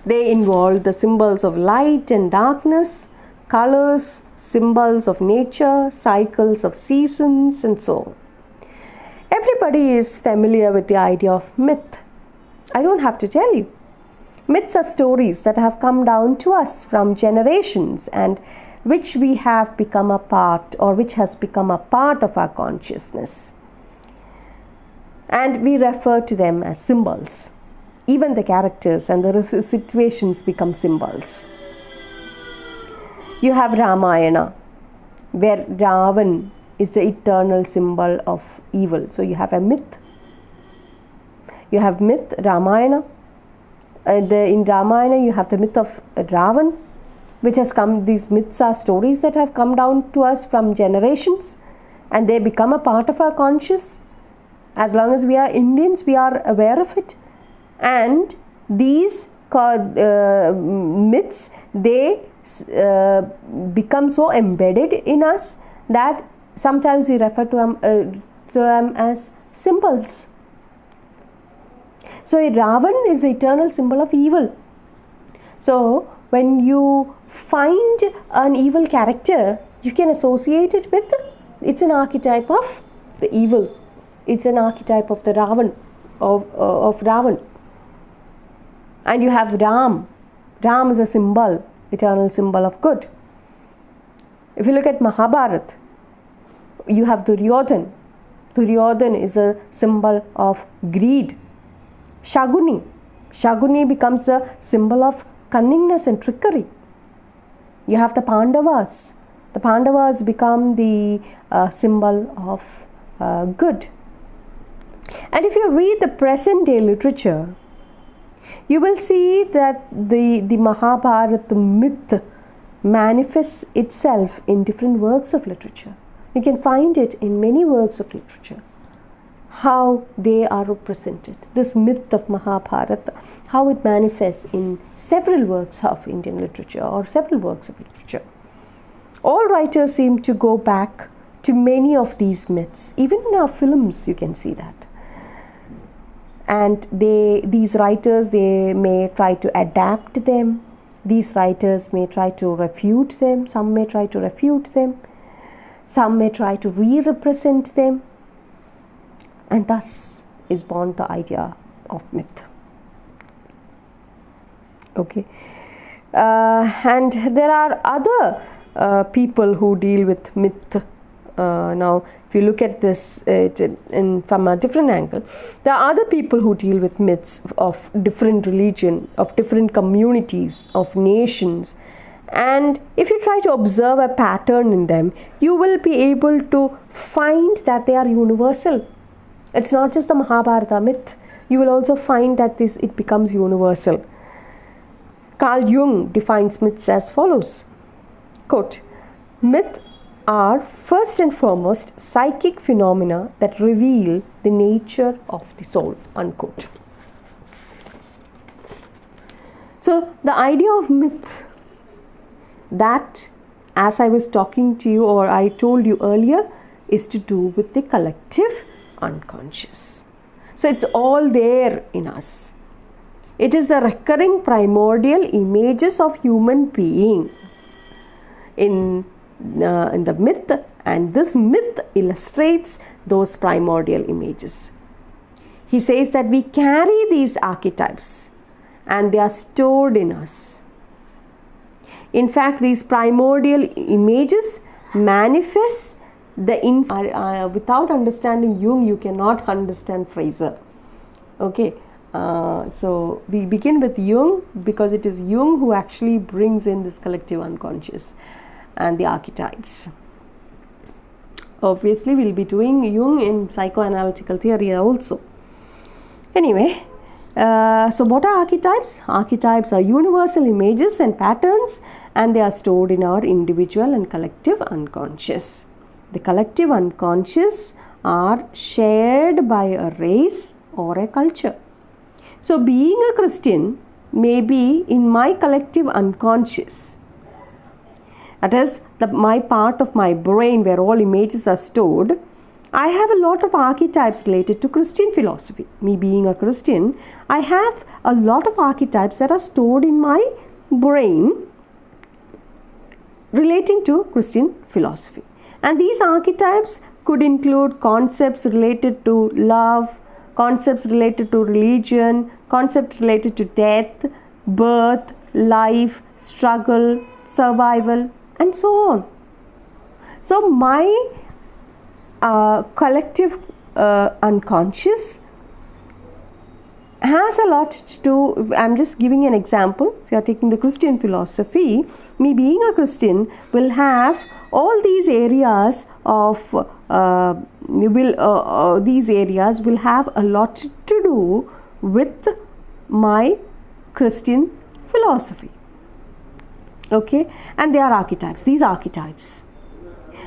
They involve the symbols of light and darkness, colors, symbols of nature, cycles of seasons, and so on. Everybody is familiar with the idea of myth. I don't have to tell you. Myths are stories that have come down to us from generations and which we have become a part, or which has become a part of our consciousness. And we refer to them as symbols. Even the characters and the situations become symbols. You have Ramayana, where Ravan is the eternal symbol of evil. So you have a myth. You have myth, Ramayana. In Ramayana you have the myth of Ravan, which has come, these myths are stories that have come down to us from generations, and they become a part of our conscious. As long as we are Indians, we are aware of it. And these myths, they become so embedded in us that sometimes we refer to them as symbols. So Ravan is the eternal symbol of evil. So when you find an evil character, you can associate it with, it's an archetype of the evil. It's an archetype of the Ravan, of Ravan. And you have Ram. Ram is a symbol, eternal symbol of good. If you look at Mahabharata, you have Duryodhan. Duryodhan is a symbol of greed. Shaguni. Shaguni becomes a symbol of cunningness and trickery. You have the Pandavas. The Pandavas become the symbol of good. And if you read the present day literature, you will see that the Mahabharata myth manifests itself in different works of literature. You can find it in many works of literature, how they are represented. This myth of Mahabharata, how it manifests in several works of Indian literature or several works of literature. All writers seem to go back to many of these myths. Even in our films, you can see that. And these writers, they may try to adapt them. These writers may try to refute them. Some may try to refute them. Some may try to re-represent them. And thus is born the idea of myth. Okay. And there are other people who deal with myth. Now, if you look at this from a different angle, there are other people who deal with myths of different religion, of different communities, of nations. And if you try to observe a pattern in them, you will be able to find that they are universal. It's not just the Mahabharata myth. You will also find that it becomes universal. Carl Jung defines myths as follows. Quote, myth are first and foremost psychic phenomena that reveal the nature of the soul, unquote. So the idea of myth, that, as I was talking to you or I told you earlier, is to do with the collective unconscious. So it's all there in us. It is the recurring primordial images of human beings in the myth, and this myth illustrates those primordial images. He says that we carry these archetypes and they are stored in us. In fact, these primordial images manifest without understanding Jung, you cannot understand Fraser. Okay, so we begin with Jung because it is Jung who actually brings in this collective unconscious and the archetypes. Obviously, we'll be doing Jung in psychoanalytical theory also. Anyway, so what are archetypes? Archetypes are universal images and patterns, and they are stored in our individual and collective unconscious. The collective unconscious are shared by a race or a culture. So being a Christian may be in my collective unconscious. That is my part of my brain where all images are stored, I have a lot of archetypes related to Christian philosophy. Me being a Christian, I have a lot of archetypes that are stored in my brain relating to Christian philosophy. And these archetypes could include concepts related to love, concepts related to religion, concepts related to death, birth, life, struggle, survival, and so on. So my collective unconscious has a lot to do. I'm just giving an example. If you are taking the Christian philosophy, me being a Christian will have all these areas of these areas will have a lot to do with my Christian philosophy. Okay, and they are archetypes. These archetypes.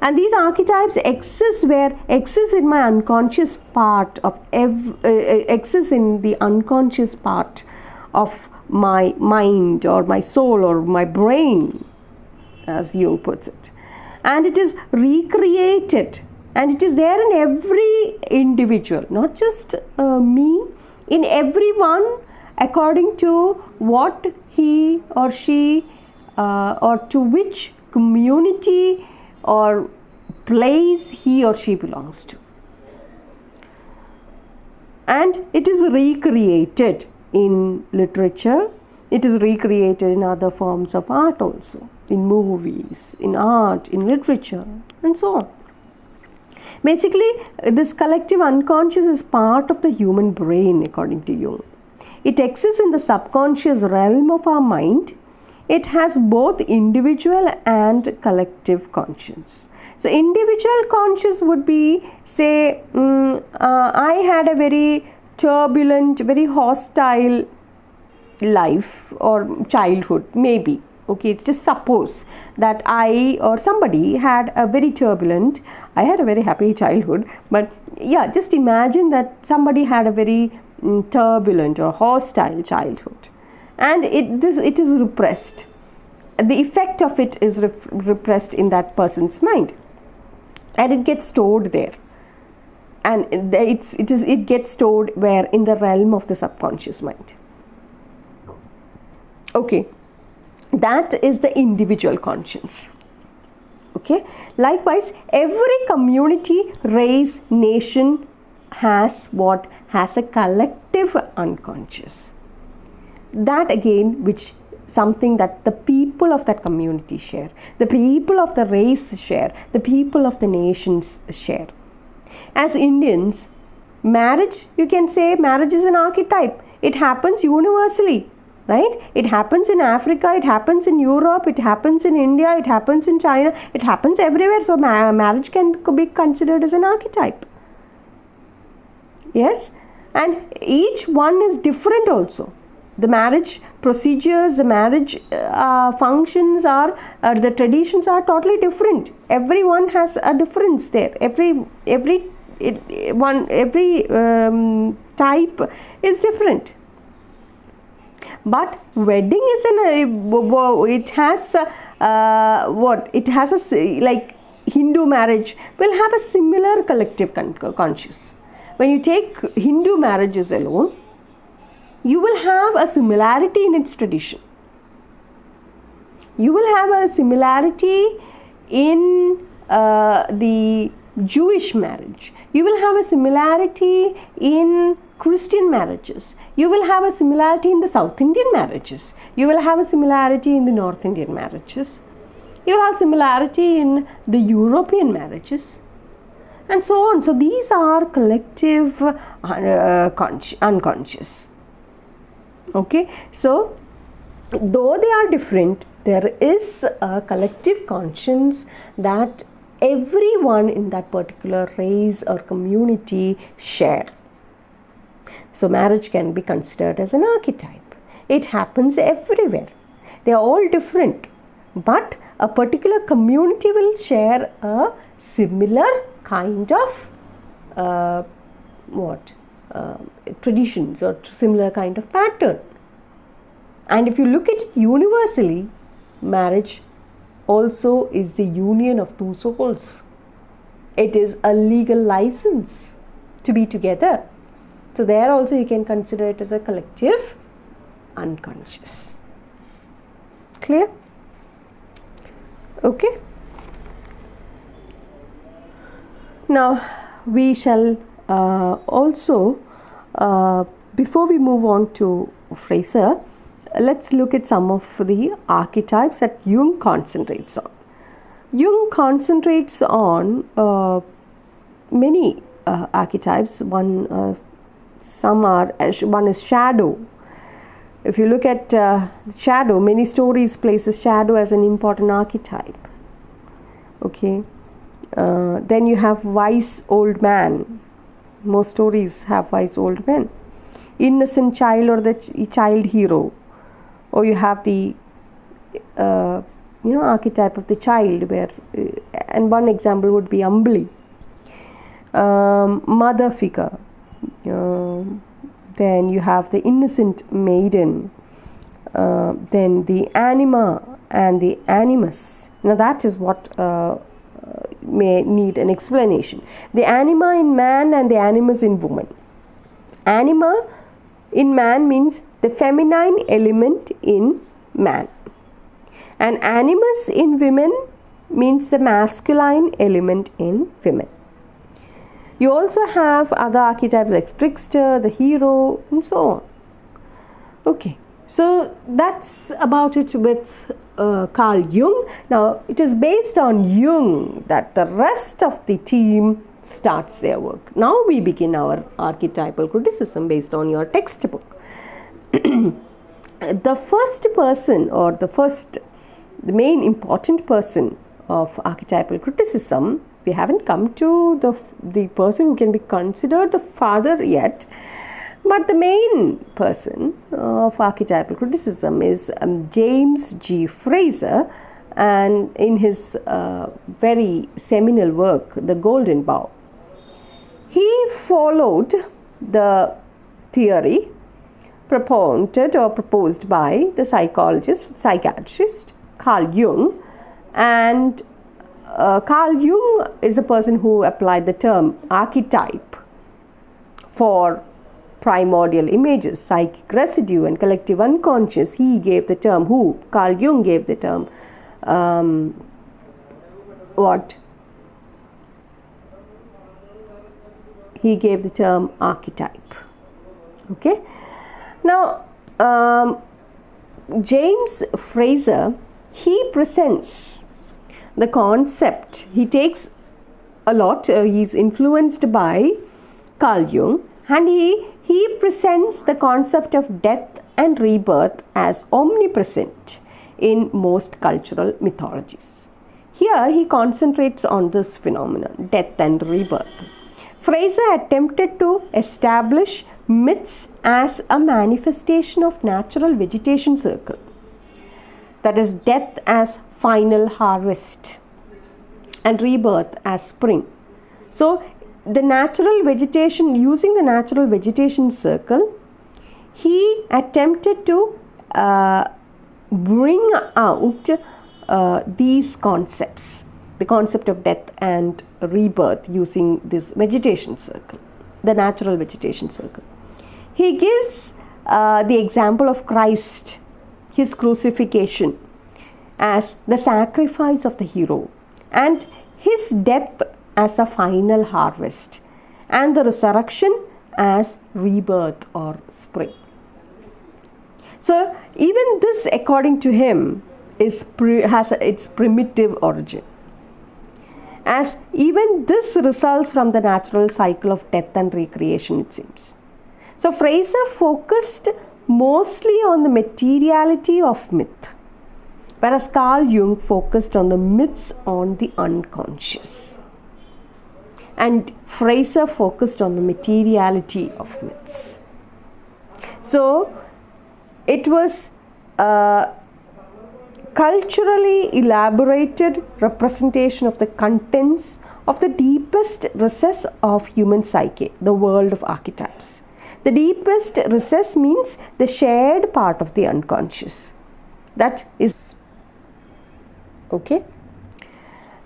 And these archetypes exist in my unconscious part of exist in the unconscious part of my mind or my soul or my brain, as Jung puts it. And it is recreated, and it is there in every individual, not just me, in everyone, according to what he or she or to which community or place he or she belongs to. And it is recreated in literature, it is recreated in other forms of art also, in movies, in art, in literature, and so on. Basically, this collective unconscious is part of the human brain, according to Jung. It exists in the subconscious realm of our mind. It has both individual and collective conscience. So individual conscious would be, say, I had a very turbulent, very hostile life or childhood, maybe. Okay, just suppose that I or somebody had a very turbulent, I had a very happy childhood, but yeah, just imagine that somebody had a very turbulent or hostile childhood, and it is repressed. The effect of it is repressed in that person's mind, and it gets stored there, and it gets stored where? In the realm of the subconscious mind. Okay, that is the individual conscience. Okay, likewise, every community, race, nation has what? Has a collective unconscious. That again, which something that the people of that community share, the people of the race share, the people of the nations share. As Indians, marriage, you can say marriage is an archetype. It happens universally, right? It happens in Africa, it happens in Europe, it happens in India, it happens in China, it happens everywhere. So marriage can be considered as an archetype. Yes, and each one is different also. The marriage procedures, the marriage functions are, the traditions are totally different. Everyone has a difference there. Every type is different. But wedding is it has it has a, like Hindu marriage will have a similar collective conscious. When you take Hindu marriages alone, you will have a similarity in its tradition. You will have a similarity in the Jewish marriage. You will have a similarity in Christian marriages. You will have a similarity in the South Indian marriages. You will have a similarity in the North Indian marriages. You will have similarity in the European marriages, and so on. So these are collective unconscious. Okay, so though they are different, there is a collective conscience that everyone in that particular race or community share. So marriage can be considered as an archetype. It happens everywhere. They are all different, but a particular community will share a similar kind of traditions or similar kind of pattern. And if you look at it universally, marriage also is the union of two souls. it is a legal license to be together. So there also you can consider it as a collective unconscious. Clear? Okay. Now we shall also, before we move on to Fraser, let's look at some of the archetypes that Jung concentrates on. Jung concentrates on many archetypes. One is shadow. If you look at shadow, many stories places shadow as an important archetype. Okay. Then you have wise old man. Most stories have wise old men. Innocent child or the child hero. Or you have the archetype of the child, where and one example would be Ambali. Mother figure. Then you have the innocent maiden. Then the anima and the animus. Now that is what may need an explanation. The anima in man and the animus in woman. Anima in man means the feminine element in man, and animus in women means the masculine element in women. You also have other archetypes like trickster, the hero, and so on. Okay, so that's about it with Carl Jung. Now it is based on Jung that the rest of the team starts their work. Now we begin our archetypal criticism based on your textbook. The first person, or the main important person of archetypal criticism, we haven't come to the person who can be considered the father yet, but the main person of archetypal criticism is James G Fraser, and in his very seminal work, The Golden Bough, he followed the theory propounded or proposed by the psychiatrist Carl Jung, and Carl Jung is the person who applied the term archetype for primordial images, psychic residue and collective unconscious. He gave the term, Carl Jung gave the term, he gave the term archetype. Okay. Now, James Fraser, he presents the concept, he takes a lot, he's influenced by Carl Jung, and he presents the concept of death and rebirth as omnipresent in most cultural mythologies. Here he concentrates on this phenomenon, death and rebirth. Fraser attempted to establish myths as a manifestation of natural vegetation cycle, that is, death as final harvest and rebirth as spring. So the natural vegetation, using the natural vegetation circle, he attempted to bring out these concepts, the concept of death and rebirth, using this vegetation circle, the natural vegetation circle. He gives the example of Christ, his crucifixion, as the sacrifice of the hero, and his death as the final harvest, and the resurrection as rebirth or spring. So even this, according to him, has its primitive origin, as even this results from the natural cycle of death and recreation, it seems. So Fraser focused mostly on the materiality of myth, whereas Carl Jung focused on the myths on the unconscious, and Fraser focused on the materiality of myths. So it was a culturally elaborated representation of the contents of the deepest recess of human psyche, the world of archetypes. The deepest recess means the shared part of the unconscious. That is okay.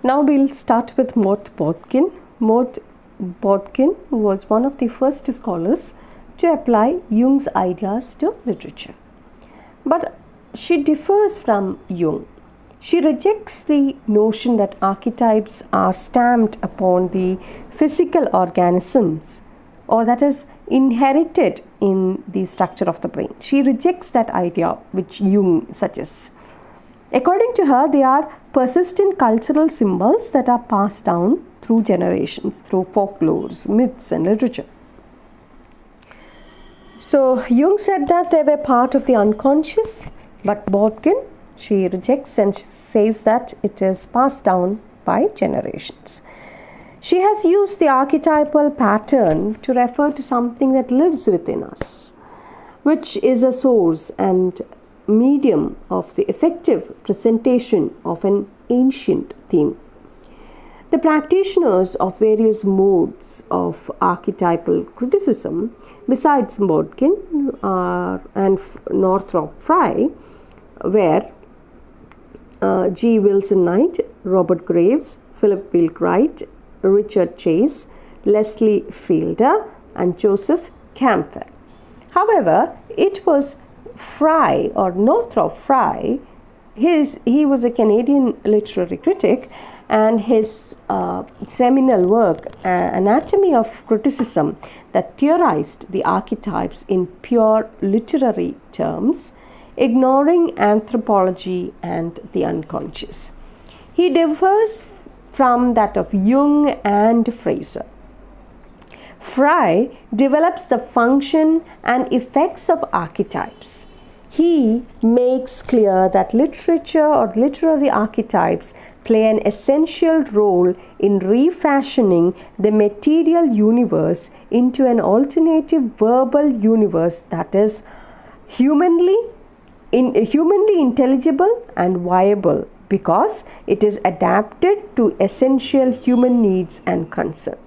Now we'll start with Mort Botkin. Botkin was one of the first scholars to apply Jung's ideas to literature. But she differs from Jung. She rejects the notion that archetypes are stamped upon the physical organisms, or that is inherited in the structure of the brain. She rejects that idea which Jung suggests. According to her, they are persistent cultural symbols that are passed down through generations, through folklores, myths and literature. So Jung said that they were part of the unconscious, but Botkin, she rejects and says that it is passed down by generations. She has used the archetypal pattern to refer to something that lives within us, which is a source and medium of the effective presentation of an ancient theme. The practitioners of various modes of archetypal criticism, besides Botkin and Northrop Frye, were G. Wilson Knight, Robert Graves, Philip Wilkwright, Richard Chase, Leslie Fielder, and Joseph Campbell. However, it was Frye or Northrop Frye, he was a Canadian literary critic, and his seminal work, Anatomy of Criticism, that theorized the archetypes in pure literary terms, ignoring anthropology and the unconscious. He differs from that of Jung and Fraser. Frye develops the function and effects of archetypes. He makes clear that literature or literary archetypes play an essential role in refashioning the material universe into an alternative verbal universe that is humanly intelligible and viable, because it is adapted to essential human needs and concern.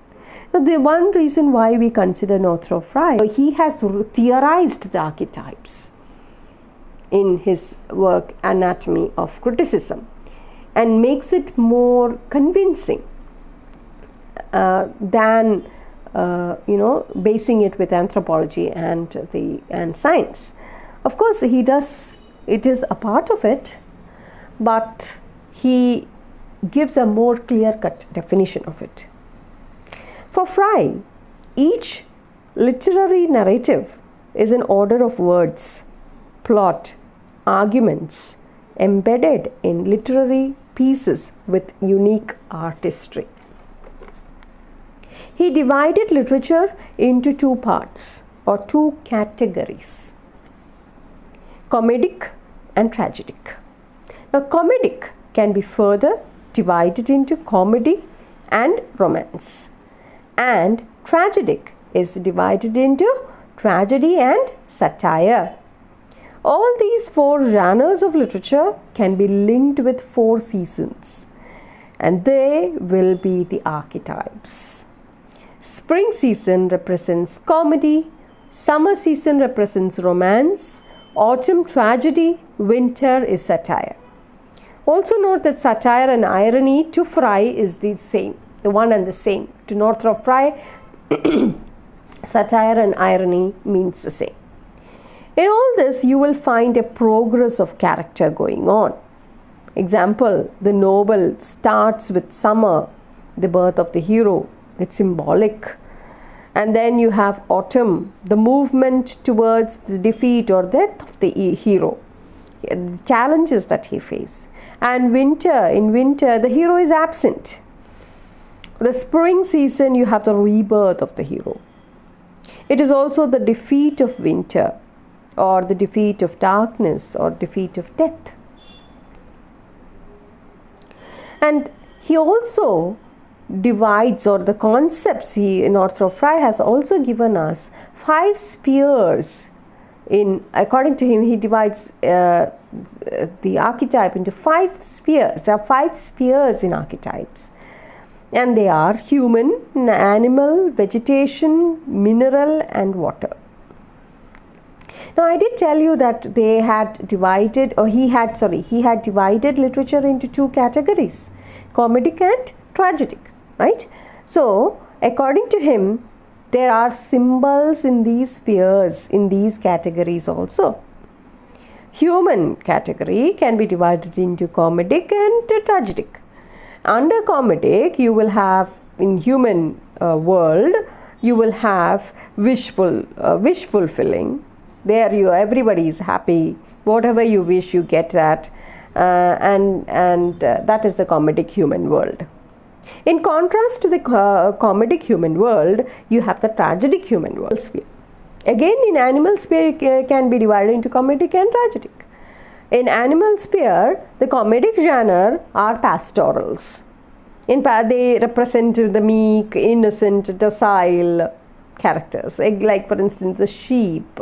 Now, the one reason why we consider Northrop Frye, he has theorized the archetypes in his work Anatomy of Criticism, and makes it more convincing than basing it with anthropology and science. Of course, he does. It is a part of it, but he gives a more clear-cut definition of it. For Frye, each literary narrative is an order of words, plot, arguments embedded in literary pieces with unique artistry. He divided literature into two parts or two categories: comedic and tragic. Now, comedic can be further divided into comedy and romance, and tragic is divided into tragedy and satire. All these four genres of literature can be linked with four seasons, and they will be the archetypes. Spring season represents comedy, summer season represents romance, autumn tragedy, winter is satire. Also note that satire and irony to Frye is the same, the one and the same. To Northrop Frye, satire and irony means the same. In all this, you will find a progress of character going on. Example, the novel starts with summer, the birth of the hero. It's symbolic. And then you have autumn, the movement towards the defeat or death of the hero, the challenges that he faces. And winter, in winter, the hero is absent. The spring season, you have the rebirth of the hero. It is also the defeat of winter, or the defeat of darkness, or defeat of death. And he also divides, or the concepts Northrop Frye has also given us 5 spheres. According to him, he divides the archetype into 5 spheres. There are 5 spheres in archetypes, and they are human, animal, vegetation, mineral, and water. Now, I did tell you that they had divided, or he had divided literature into 2 categories, comedic and tragic, right? So, according to him, there are symbols in these spheres, in these categories also. Human category can be divided into comedic and tragic. Under comedic, you will have, in human world, you will have wish fulfilling. There everybody is happy. Whatever you wish, you get that. And that is the comedic human world. In contrast to the comedic human world, you have the tragic human world sphere. Again, in animal sphere, can be divided into comedic and tragic. In animal sphere, the comedic genre are pastorals. They represent the meek, innocent, docile characters. Like, for instance, the sheep.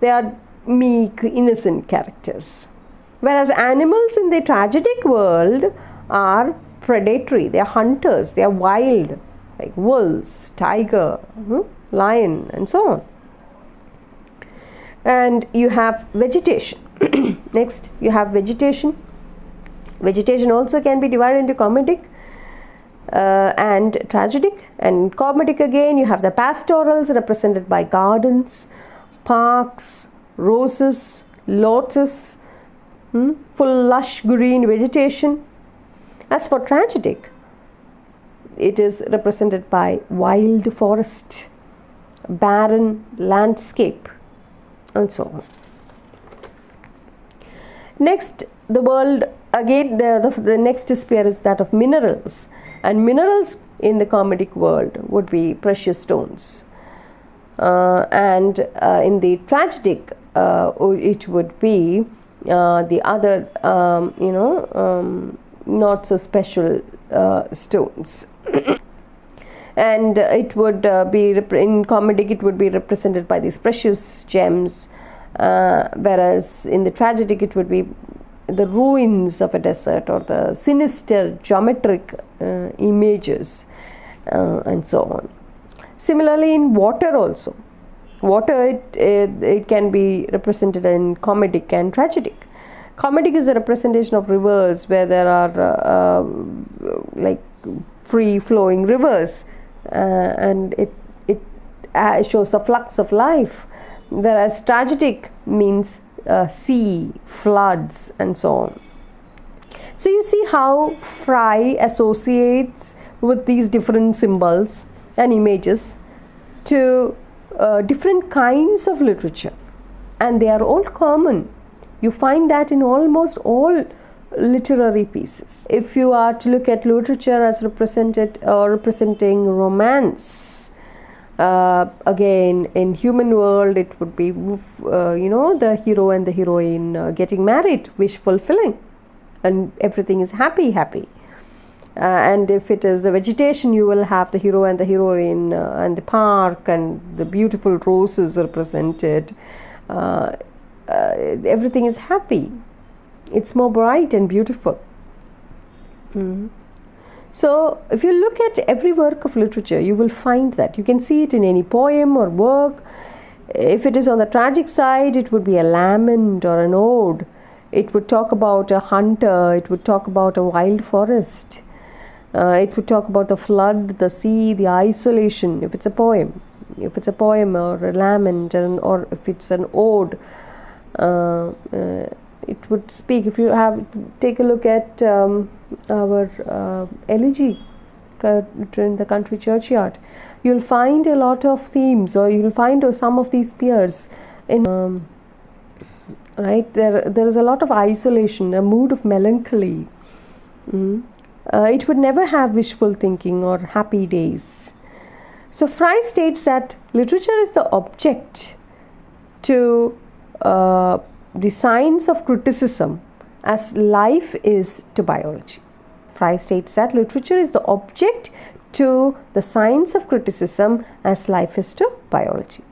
They are meek, innocent characters. Whereas animals in the tragic world are predatory. They are hunters. They are wild, like wolves, tiger, lion, and so on. And you have vegetation. Next, you have vegetation. Vegetation also can be divided into comedic and tragic. And comedic again, you have the pastorals represented by gardens, parks, roses, lotus, full lush green vegetation. As for tragic, it is represented by wild forest, barren landscape, and so on. Next, the world, again, the next sphere is that of minerals. And minerals in the comedic world would be precious stones. And in the tragic, it would be the other, not so special stones. And it would be, in comedic, it would be represented by these precious gems, whereas in the tragic, it would be the ruins of a desert or the sinister geometric images, and so on. Similarly, in water also. Water, it can be represented in comedic and tragic. Comedic is a representation of rivers where there are like free flowing rivers, and it shows the flux of life, whereas tragic means sea, floods, and so on. So you see how Fry associates with these different symbols and images to different kinds of literature, and they are all common. You find that in almost all literary pieces. If you are to look at literature as representing romance, again, in human world, it would be the hero and the heroine getting married, wish fulfilling, and everything is happy. And if it is the vegetation, you will have the hero and the heroine and the park and the beautiful roses represented. Everything is happy. It's more bright and beautiful. So if you look at every work of literature, you will find that. You can see it in any poem or work. If it is on the tragic side, it would be a lament or an ode. It would talk about a hunter. It would talk about a wild forest. It would talk about the flood, the sea, the isolation, if it's a poem. If it's a poem or a lament, or if it's an ode, it would speak. If you take a look at our elegy in the country churchyard, you'll find a lot of themes, or you'll find some of these spheres in right there is a lot of isolation, a mood of melancholy. It would never have wishful thinking or happy days. So Fry states that literature is the object to the science of criticism as life is to biology. Fry states that literature is the object to the science of criticism as life is to biology.